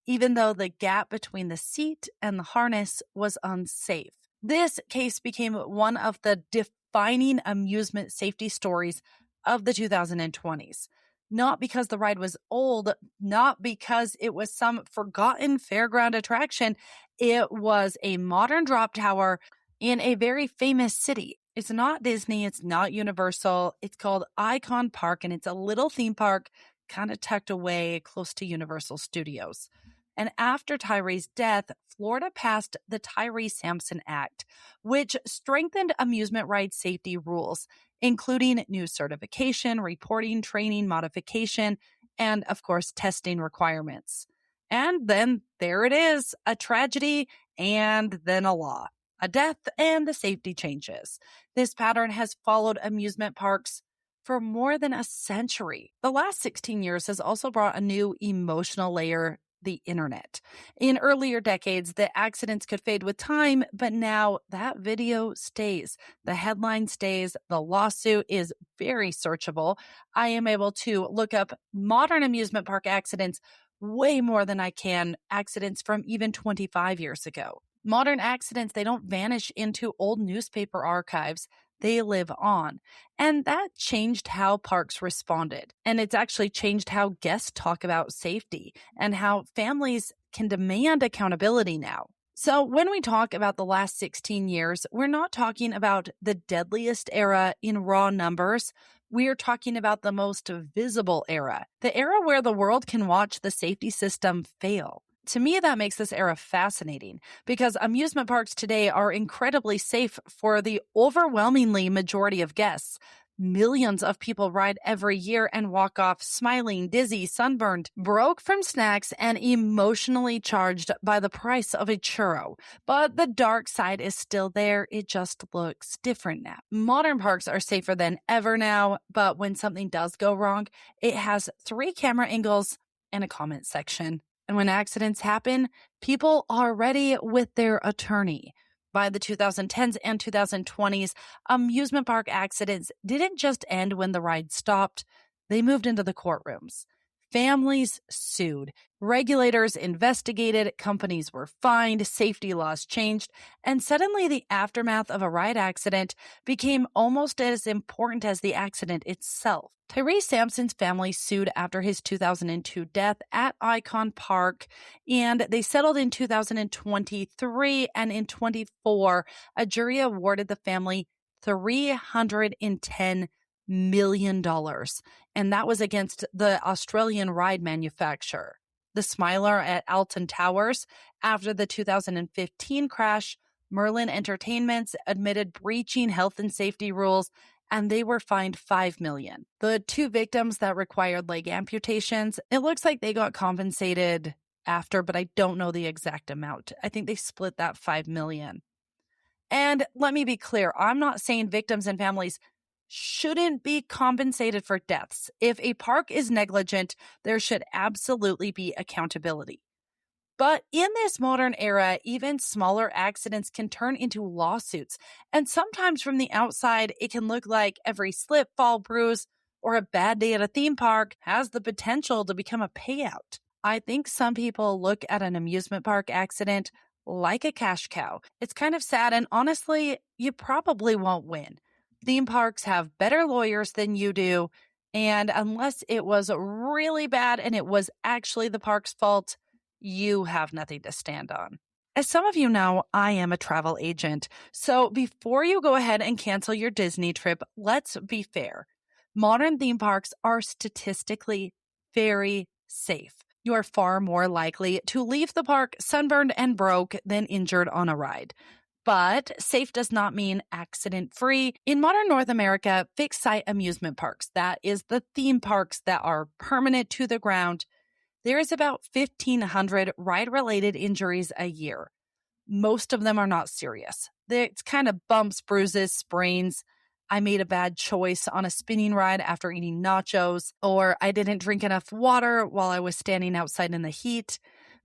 even though the gap between the seat and the harness was unsafe. This case became one of the defining amusement safety stories of the 2020s. Not because the ride was old, not because it was some forgotten fairground attraction. It was a modern drop tower in a very famous city. It's not Disney, it's not Universal. It's called Icon Park, and it's a little theme park kind of tucked away close to Universal Studios. And after Tyree's death, Florida passed the Tyree Sampson Act, which strengthened amusement ride safety rules, including new certification, reporting, training, modification, and, of course, testing requirements. And then there it is, a tragedy and then a law, a death and the safety changes. This pattern has followed amusement parks for more than a century. The last 16 years has also brought a new emotional layer: the internet. In earlier decades, the accidents could fade with time, but now that video stays. The headline stays. The lawsuit is very searchable. I am able to look up modern amusement park accidents way more than I can accidents from even 25 years ago. Modern accidents, they don't vanish into old newspaper archives. They live on. And that changed how parks responded. And it's actually changed how guests talk about safety and how families can demand accountability now. So when we talk about the last 16 years, we're not talking about the deadliest era in raw numbers. We're talking about the most visible era, the era where the world can watch the safety system fail. To me, that makes this era fascinating because amusement parks today are incredibly safe for the overwhelmingly majority of guests. Millions of people ride every year and walk off smiling, dizzy, sunburned, broke from snacks, and emotionally charged by the price of a churro. But the dark side is still there. It just looks different now. Modern parks are safer than ever now, but when something does go wrong, it has 3 camera angles and a comment section. And when accidents happen, people are ready with their attorney. By the 2010s and 2020s, amusement park accidents didn't just end when the ride stopped, they moved into the courtrooms. Families sued, regulators investigated, companies were fined, safety laws changed, and suddenly the aftermath of a ride accident became almost as important as the accident itself. Tyrese Sampson's family sued after his 2002 death at Icon Park, and they settled in 2023, and in 24, a jury awarded the family $310 million, and that was against the Australian ride manufacturer. The Smiler at Alton Towers, after the 2015 crash, Merlin Entertainments admitted breaching health and safety rules, and they were fined $5 million. The 2 victims that required leg amputations, it looks like they got compensated after, but I don't know the exact amount. I think they split that $5 million. And let me be clear, I'm not saying victims and families shouldn't be compensated for deaths. If a park is negligent, there should absolutely be accountability. But in this modern era, even smaller accidents can turn into lawsuits. And sometimes from the outside, it can look like every slip, fall, bruise, or a bad day at a theme park has the potential to become a payout. I think some people look at an amusement park accident like a cash cow. It's kind of sad, and honestly, you probably won't win. Theme parks have better lawyers than you do, and unless it was really bad and it was actually the park's fault, you have nothing to stand on. As some of you know, I am a travel agent. So before you go ahead and cancel your Disney trip, let's be fair. Modern theme parks are statistically very safe. You are far more likely to leave the park sunburned and broke than injured on a ride. But safe does not mean accident-free. In modern North America, fixed-site amusement parks, that is the theme parks that are permanent to the ground, there is about 1,500 ride-related injuries a year. Most of them are not serious. It's kind of bumps, bruises, sprains. I made a bad choice on a spinning ride after eating nachos, or I didn't drink enough water while I was standing outside in the heat.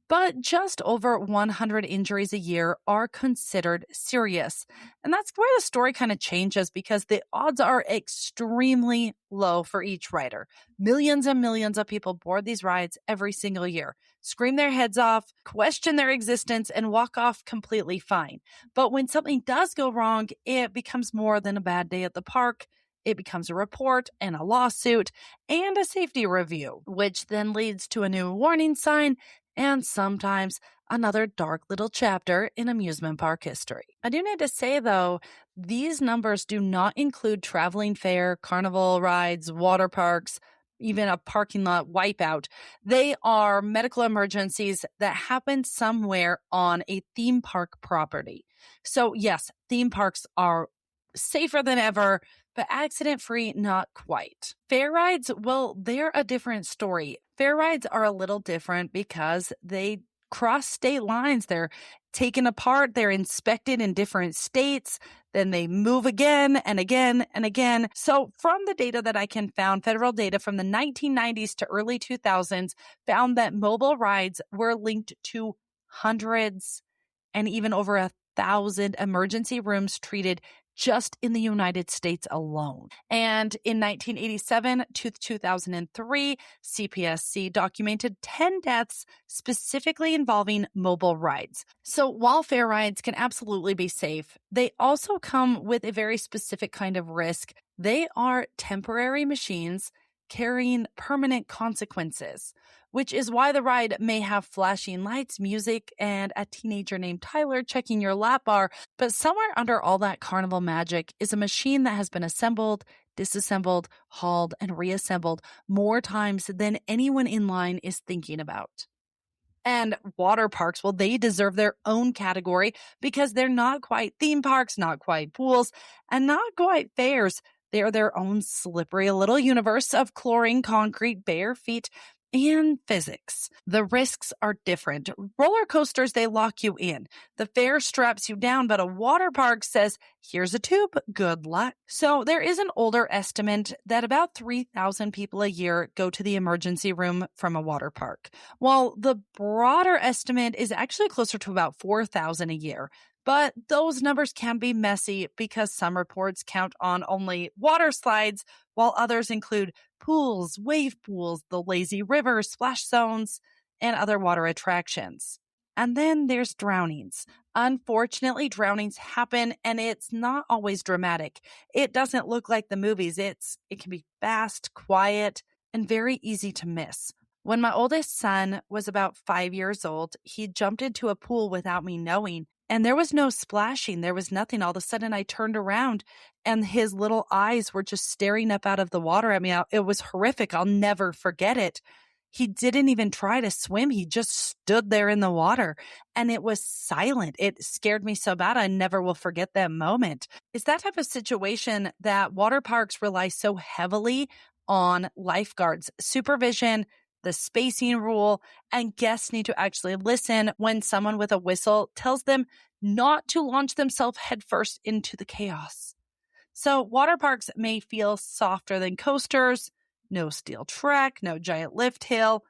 But just over 100 injuries a year are considered serious. And that's where the story kind of changes, because the odds are extremely low for each rider. Millions and millions of people board these rides every single year, scream their heads off, question their existence, and walk off completely fine. But when something does go wrong, it becomes more than a bad day at the park. It becomes a report and a lawsuit and a safety review, which then leads to a new warning sign and sometimes another dark little chapter in amusement park history. I do need to say, though, these numbers do not include traveling fair, carnival rides, water parks, even a parking lot wipeout. They are medical emergencies that happen somewhere on a theme park property. So yes, theme parks are safer than ever, but accident-free, not quite. Fair rides, well, they're a different story. Fair rides are a little different because they cross state lines. They're taken apart, they're inspected in different states, then they move again and again and again. So from the data that I can found, federal data from the 1990s to early 2000s found that mobile rides were linked to hundreds and even over 1,000 emergency rooms treated just in the United States alone. And in 1987 to 2003, CPSC documented 10 deaths specifically involving mobile rides. So while fair rides can absolutely be safe, they also come with a very specific kind of risk. They are temporary machines carrying permanent consequences, which is why the ride may have flashing lights, music, and a teenager named Tyler checking your lap bar. But somewhere under all that carnival magic is a machine that has been assembled, disassembled, hauled, and reassembled more times than anyone in line is thinking about. And water parks, well, they deserve their own category because they're not quite theme parks, not quite pools, and not quite fairs. They are their own slippery little universe of chlorine, concrete, bare feet, and physics. The risks are different. Roller coasters, they lock you in. The fair straps you down, but a water park says, here's a tube, good luck. So there is an older estimate that about 3,000 people a year go to the emergency room from a water park, while the broader estimate is actually closer to about 4,000 a year. But those numbers can be messy because some reports count on only water slides, while others include pools, wave pools, the lazy river, splash zones, and other water attractions. And then there's drownings. Unfortunately, drownings happen, and it's not always dramatic. It doesn't look like the movies. It can be fast, quiet, and very easy to miss. When my oldest son was about 5 years old, he jumped into a pool without me knowing, and there was no splashing. There was nothing. All of a sudden, I turned around, and his little eyes were just staring up out of the water at me. It was horrific. I'll never forget it. He didn't even try to swim. He just stood there in the water, and it was silent. It scared me so bad. I never will forget that moment. It's that type of situation that water parks rely so heavily on lifeguards, supervision, the spacing rule, and guests need to actually listen when someone with a whistle tells them not to launch themselves headfirst into the chaos. So water parks may feel softer than coasters, no steel track, no giant lift hill,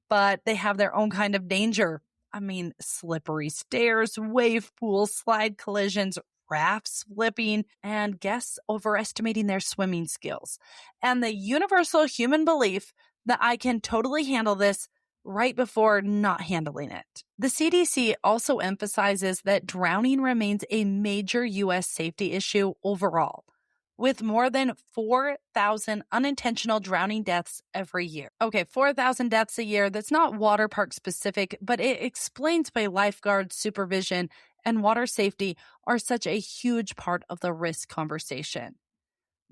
but they have their own kind of danger. I mean, slippery stairs, wave pools, slide collisions, rafts flipping, and guests overestimating their swimming skills. And the universal human belief that I can totally handle this right before not handling it. The CDC also emphasizes that drowning remains a major U.S. safety issue overall, with more than 4,000 unintentional drowning deaths every year. Okay, 4,000 deaths a year. That's not water park specific, but it explains why lifeguard supervision and water safety are such a huge part of the risk conversation.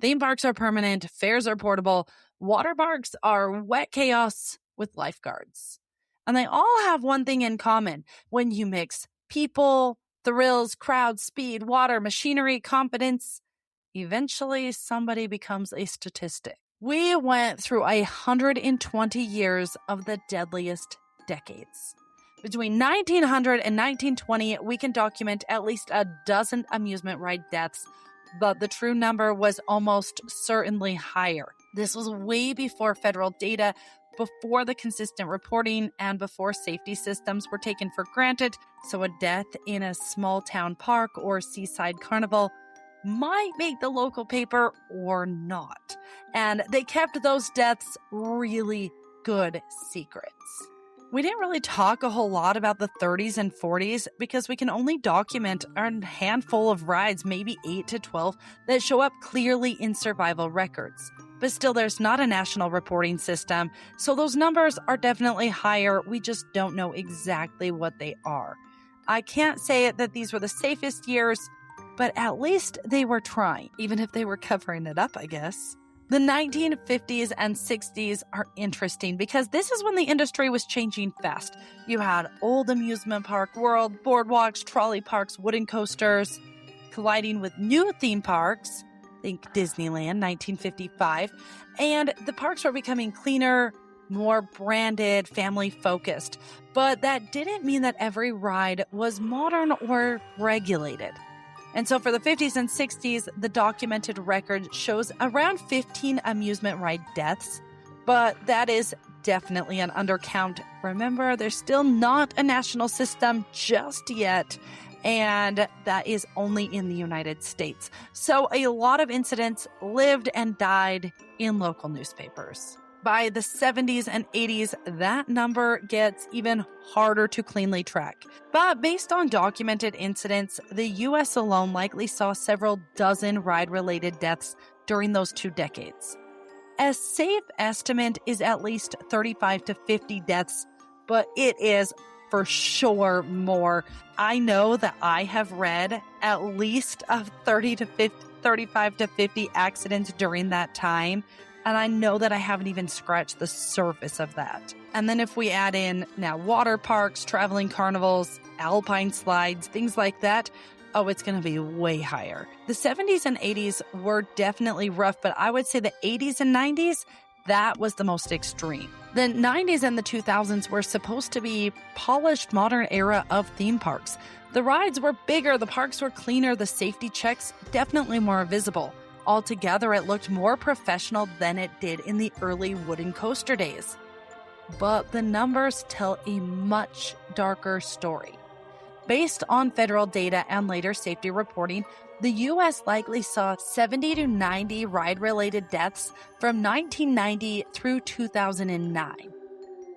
Theme parks are permanent, fares are portable, water parks are wet chaos with lifeguards. And they all have one thing in common. When you mix people, thrills, crowds, speed, water, machinery, confidence, eventually somebody becomes a statistic. We went through 120 years of the deadliest decades. Between 1900 and 1920, we can document at least a dozen amusement ride deaths, but the true number was almost certainly higher. This was way before federal data, before the consistent reporting, and before safety systems were taken for granted, so a death in a small town park or seaside carnival might make the local paper or not. And they kept those deaths really good secrets. We didn't really talk a whole lot about the 30s and 40s because we can only document a handful of rides, maybe 8 to 12, that show up clearly in survival records. But still, there's not a national reporting system, so those numbers are definitely higher. We just don't know exactly what they are. I can't say that these were the safest years, but at least they were trying, even if they were covering it up, I guess. The 1950s and 60s are interesting because this is when the industry was changing fast. You had old amusement park world, boardwalks, trolley parks, wooden coasters, colliding with new theme parks, think Disneyland, 1955, and the parks were becoming cleaner, more branded, family-focused. But that didn't mean that every ride was modern or regulated. And so for the 50s and 60s, the documented record shows around 15 amusement ride deaths, but that is definitely an undercount. Remember, there's still not a national system just yet, and that is only in the United States. So a lot of incidents lived and died in local newspapers. By the 70s and 80s, that number gets even harder to cleanly track. But based on documented incidents, the U.S. alone likely saw several dozen ride-related deaths during those 2 decades. A safe estimate is at least 35 to 50 deaths, but it is for sure more. I know that I have read at least of 35 to 50 accidents during that time. And I know that I haven't even scratched the surface of that. And then if we add in now water parks, traveling carnivals, alpine slides, things like that, oh, it's going to be way higher. The 70s and 80s were definitely rough, but I would say the 80s and 90s, that was the most extreme. The 90s and the 2000s were supposed to be polished modern era of theme parks. The rides were bigger, the parks were cleaner, the safety checks definitely more visible. Altogether, it looked more professional than it did in the early wooden coaster days. But the numbers tell a much darker story. Based on federal data and later safety reporting, the U.S. likely saw 70 to 90 ride-related deaths from 1990 through 2009.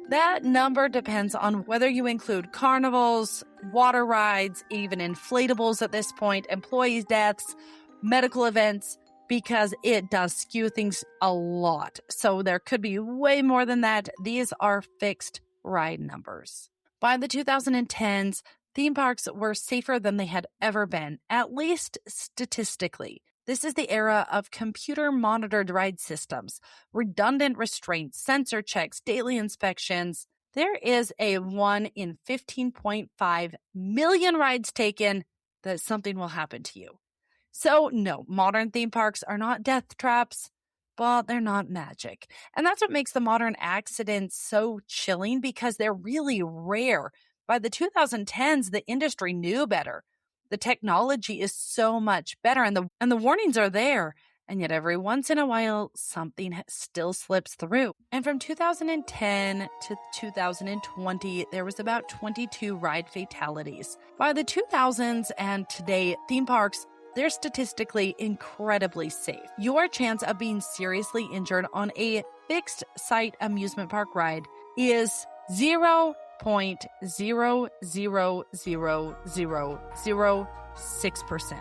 That number depends on whether you include carnivals, water rides, even inflatables at this point, employees' deaths, medical events, because it does skew things a lot. So there could be way more than that. These are fixed ride numbers. By the 2010s, theme parks were safer than they had ever been, at least statistically. This is the era of computer-monitored ride systems, redundant restraints, sensor checks, daily inspections. There is a 1 in 15.5 million rides taken that something will happen to you. So no, modern theme parks are not death traps, but they're not magic. And that's what makes the modern accidents so chilling, because they're really rare. By the 2010s, the industry knew better. The technology is so much better, and the warnings are there. And yet every once in a while, something still slips through. And from 2010 to 2020, there was about 22 ride fatalities. By the 2000s and today, theme parks, they're statistically incredibly safe. Your chance of being seriously injured on a fixed site amusement park ride is 0.0000006%.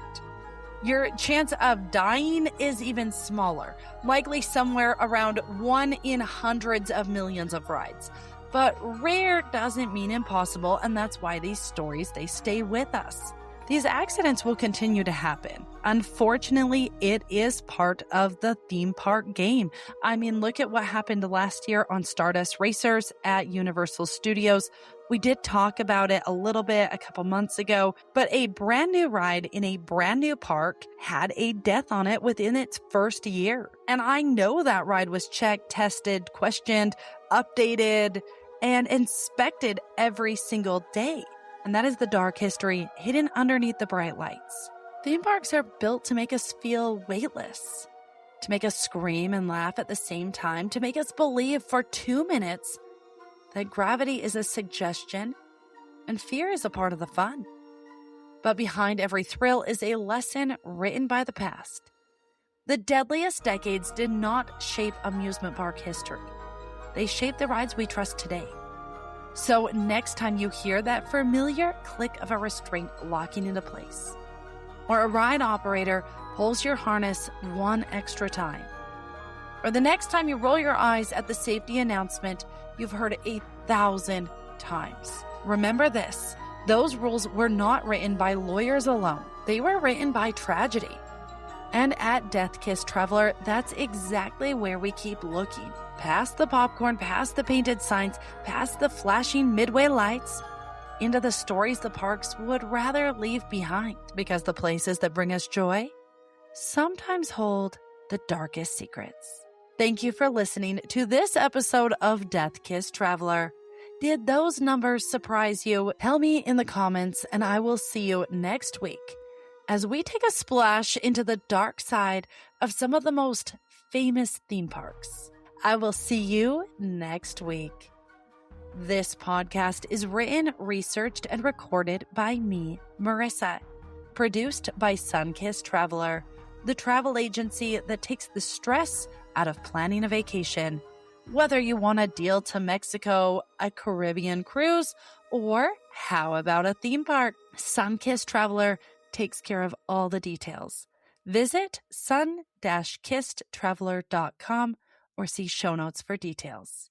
Your chance of dying is even smaller, likely somewhere around 1 in hundreds of millions of rides. But rare doesn't mean impossible, and that's why these stories, they stay with us. These accidents will continue to happen. Unfortunately, it is part of the theme park game. I mean, look at what happened last year on Stardust Racers at Universal Studios. We did talk about it a little bit a couple months ago, but a brand new ride in a brand new park had a death on it within its first year. And I know that ride was checked, tested, questioned, updated, and inspected every single day. And that is the dark history hidden underneath the bright lights. Theme parks are built to make us feel weightless, to make us scream and laugh at the same time, to make us believe for 2 minutes that gravity is a suggestion and fear is a part of the fun. But behind every thrill is a lesson written by the past. The deadliest decades did not shape amusement park history. They shaped the rides we trust today. So next time you hear that familiar click of a restraint locking into place, or a ride operator pulls your harness one extra time, or the next time you roll your eyes at the safety announcement you've heard 1,000 times, remember this: those rules were not written by lawyers alone. They were written by tragedy. And at Death Kiss Traveler, that's exactly where we keep looking. Past the popcorn, past the painted signs, past the flashing midway lights, into the stories the parks would rather leave behind, because the places that bring us joy sometimes hold the darkest secrets. Thank you for listening to this episode of Death Kiss Traveler. Did those numbers surprise you? Tell me in the comments, and I will see you next week as we take a splash into the dark side of some of the most famous theme parks. I will see you next week. This podcast is written, researched, and recorded by me, Marissa. Produced by Sunkissed Traveler, the travel agency that takes the stress out of planning a vacation. Whether you want a deal to Mexico, a Caribbean cruise, or how about a theme park, Sunkissed Traveler takes care of all the details. Visit sun-kissedtraveler.com or see show notes for details.